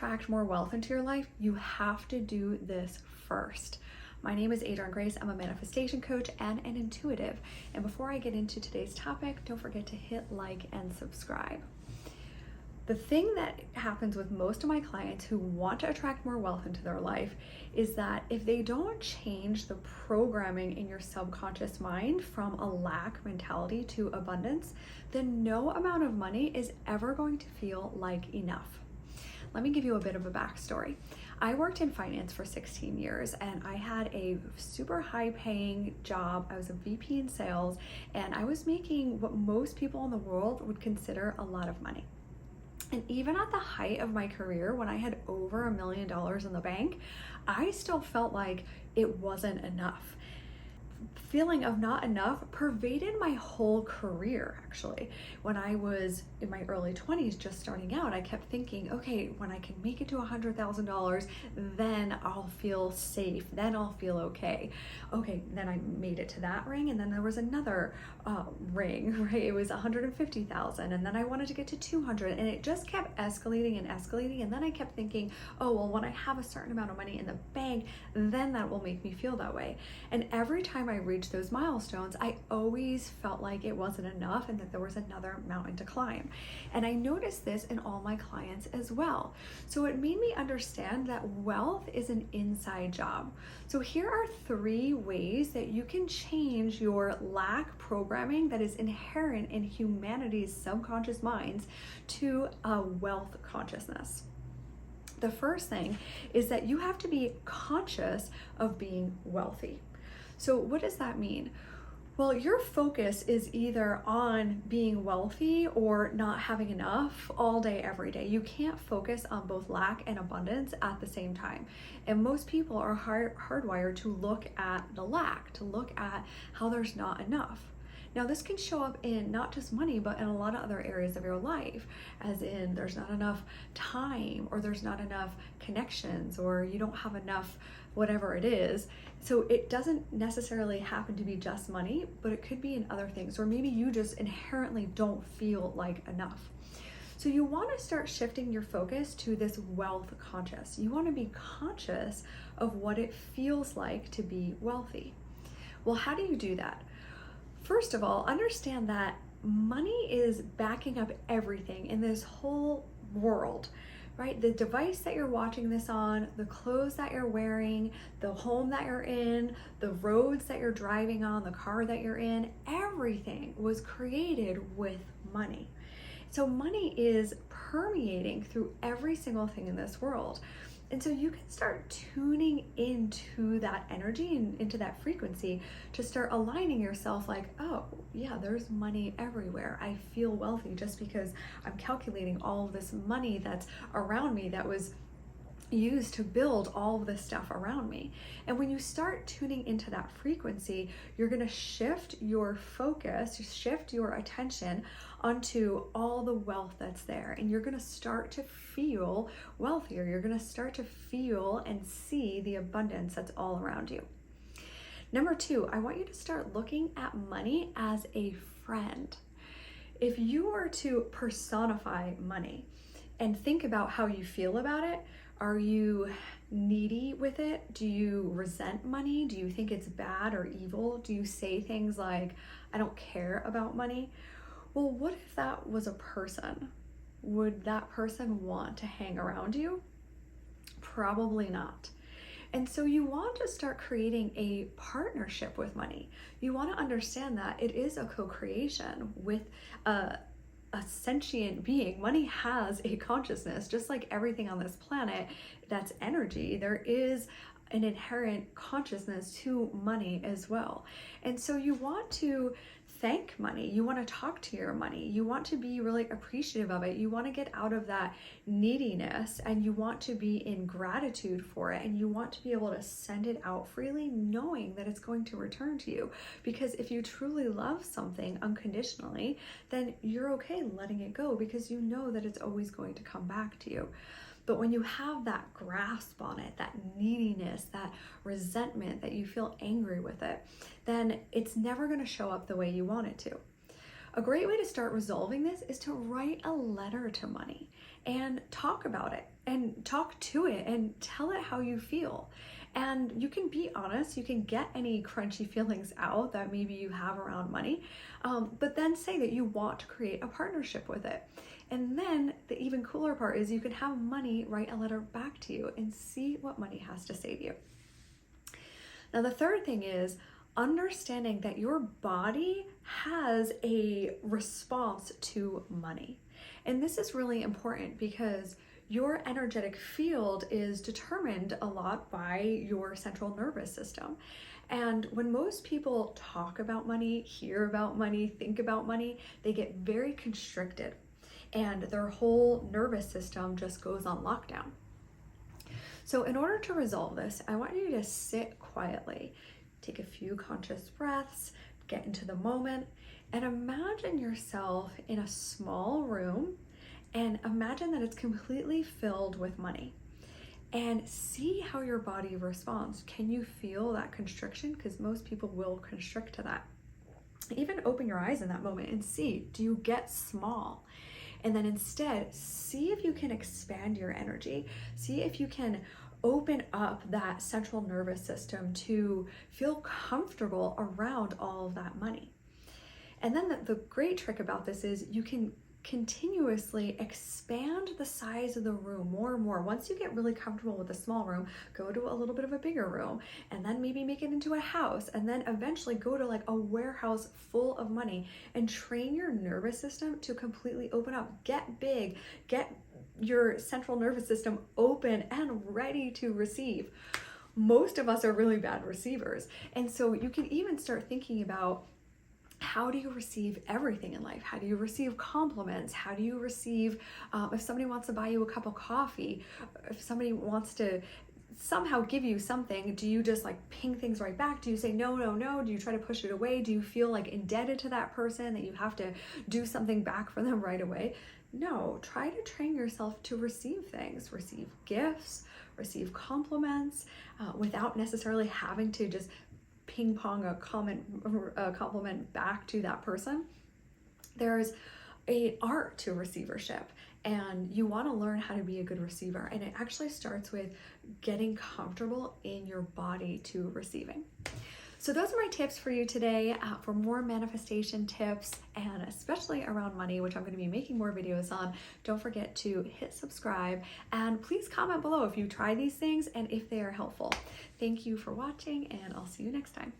attract more wealth into your life, you have to do this first. My name is Adrienne Grace. I'm a manifestation coach and an intuitive. And before I get into today's topic, don't forget to hit like and subscribe. The thing that happens with most of my clients who want to attract more wealth into their life is that if they don't change the programming in your subconscious mind from a lack mentality to abundance, then no amount of money is ever going to feel like enough. Let me give you a bit of a backstory. I worked in finance for 16 years and I had a super high paying job. I was a VP in sales and I was making what most people in the world would consider a lot of money. And even at the height of my career, when I had over $1 million in the bank, I still felt like it wasn't enough. Feeling of not enough pervaded my whole career, actually. When I was in my early 20s, just starting out, I kept thinking, okay, when I can make it to $100,000, then I'll feel safe, then I'll feel okay. Okay, then I made it to that ring, and then there was another ring, right? It was 150,000, and then I wanted to get to 200, and it just kept escalating and escalating, and then I kept thinking, oh, well, when I have a certain amount of money in the bank, then that will make me feel that way. And every time I reached those milestones, I always felt like it wasn't enough and that there was another mountain to climb. And I noticed this in all my clients as well. So it made me understand that wealth is an inside job. So here are 3 ways that you can change your lack programming that is inherent in humanity's subconscious minds to a wealth consciousness. The first thing is that you have to be conscious of being wealthy. So what does that mean? Well, your focus is either on being wealthy or not having enough all day, every day. You can't focus on both lack and abundance at the same time. And most people are hardwired to look at the lack, to look at how there's not enough. Now, this can show up in not just money, but in a lot of other areas of your life, as in there's not enough time, or there's not enough connections, or you don't have enough whatever it is. So it doesn't necessarily happen to be just money, but it could be in other things, or maybe you just inherently don't feel like enough. So you want to start shifting your focus to this wealth conscious. You want to be conscious of what it feels like to be wealthy. Well, how do you do that? First of all, understand that money is backing up everything in this whole world, right? The device that you're watching this on, the clothes that you're wearing, the home that you're in, the roads that you're driving on, the car that you're in, everything was created with money. So money is permeating through every single thing in this world. And so you can start tuning into that energy and into that frequency to start aligning yourself like, oh yeah, there's money everywhere. I feel wealthy just because I'm calculating all of this money that's around me that was used to build all of this stuff around me. And when you start tuning into that frequency, you're going to shift your focus, shift your attention onto all the wealth that's there. And you're going to start to feel wealthier. You're going to start to feel and see the abundance that's all around you. Number 2, I want you to start looking at money as a friend. If you were to personify money and think about how you feel about it, are you needy with it? Do you resent money? Do you think it's bad or evil? Do you say things like, I don't care about money? Well, what if that was a person? Would that person want to hang around you? Probably not. And so you want to start creating a partnership with money. You want to understand that it is a co-creation with a sentient being. Money has a consciousness, just like everything on this planet that's energy. There is an inherent consciousness to money as well. And so you want to thank money. You want to talk to your money. You want to be really appreciative of it. You want to get out of that neediness and you want to be in gratitude for it. And you want to be able to send it out freely, knowing that it's going to return to you. Because if you truly love something unconditionally, then you're okay letting it go because you know that it's always going to come back to you. But when you have that grasp on it, that neediness, that resentment, that you feel angry with it, then it's never going to show up the way you want it to. A great way to start resolving this is to write a letter to money and talk about it and talk to it and tell it how you feel. And you can be honest, you can get any crunchy feelings out that maybe you have around money, but then say that you want to create a partnership with it. And then the even cooler part is you can have money write a letter back to you and see what money has to say to you. Now, the third thing is understanding that your body has a response to money. And this is really important because your energetic field is determined a lot by your central nervous system. And when most people talk about money, hear about money, think about money, they get very constricted and their whole nervous system just goes on lockdown. So in order to resolve this, I want you to sit quietly, take a few conscious breaths, get into the moment, and imagine yourself in a small room and imagine that it's completely filled with money. And see how your body responds. Can you feel that constriction? Because most people will constrict to that. Even open your eyes in that moment and see, do you get small? And then instead, see if you can expand your energy. See if you can open up that central nervous system to feel comfortable around all of that money. And then the great trick about this is you can continuously expand the size of the room more and more. Once you get really comfortable with a small room, go to a little bit of a bigger room, and then maybe make it into a house, and then eventually go to like a warehouse full of money and train your nervous system to completely open up. Get big, get your central nervous system open and ready to receive. Most of us are really bad receivers. And so you can even start thinking about, how do you receive everything in life? How do you receive compliments? How do you receive, if somebody wants to buy you a cup of coffee, if somebody wants to somehow give you something, do you just like ping things right back? Do you say no, no, no? Do you try to push it away? Do you feel like indebted to that person that you have to do something back for them right away? No, try to train yourself to receive things, receive gifts, receive compliments, without necessarily having to just ping pong a compliment back to that person. There's an art to receivership, and you want to learn how to be a good receiver. And it actually starts with getting comfortable in your body to receiving. So those are my tips for you today. For more manifestation tips, and especially around money, which I'm going to be making more videos on, don't forget to hit subscribe, and please comment below if you try these things and if they are helpful. Thank you for watching, and I'll see you next time.